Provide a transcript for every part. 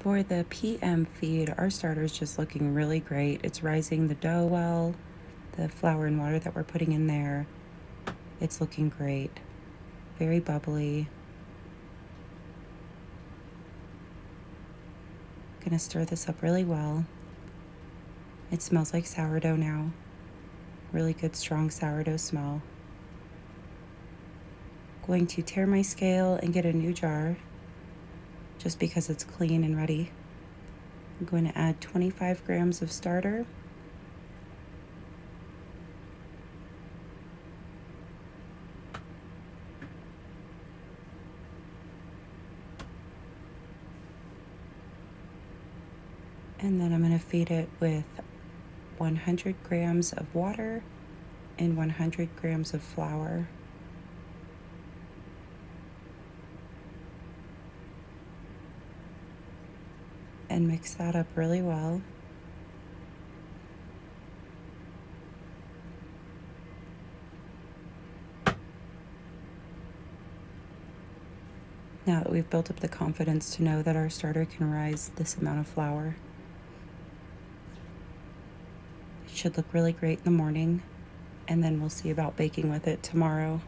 For the PM feed, our starter is just looking really great. It's rising the dough well, the flour and water that we're putting in there. It's looking great. Very bubbly. Gonna stir this up really well. It smells like sourdough now. Really good, strong sourdough smell. Going to tear my scale and get a new jar just because it's clean and ready. I'm going to add 25 grams of starter. And then I'm going to feed it with 100 grams of water and 100 grams of flour. And mix that up really well. Now that we've built up the confidence to know that our starter can rise this amount of flour, it should look really great in the morning, and then we'll see about baking with it tomorrow.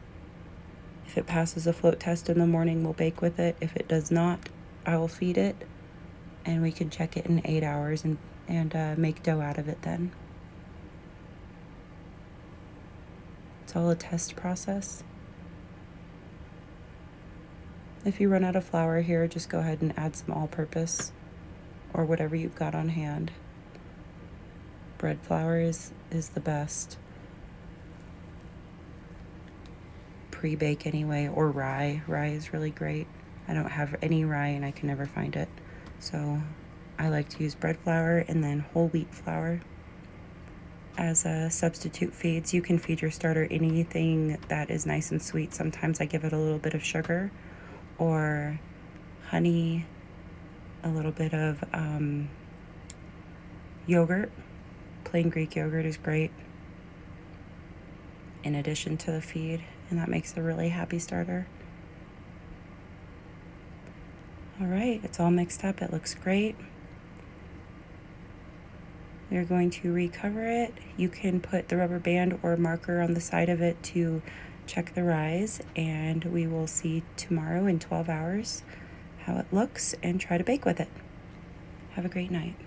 If it passes a float test in the morning, we'll bake with it. If it does not, I will feed it, and we can check it in 8 hours and make dough out of it then. It's all a test process. If you run out of flour here, just go ahead and add some all-purpose or whatever you've got on hand. Bread flour is the best. Pre-bake anyway, or rye. Rye is really great. I don't have any rye and I can never find it. So I like to use bread flour and then whole wheat flour as a substitute feeds. You can feed your starter anything that is nice and sweet. Sometimes I give it a little bit of sugar or honey, a little bit of yogurt. Plain Greek yogurt is great in addition to the feed, and that makes a really happy starter. All right, it's all mixed up. It looks great. We're going to recover it. You can put the rubber band or marker on the side of it to check the rise, and we will see tomorrow in 12 hours how it looks and try to bake with it. Have a great night.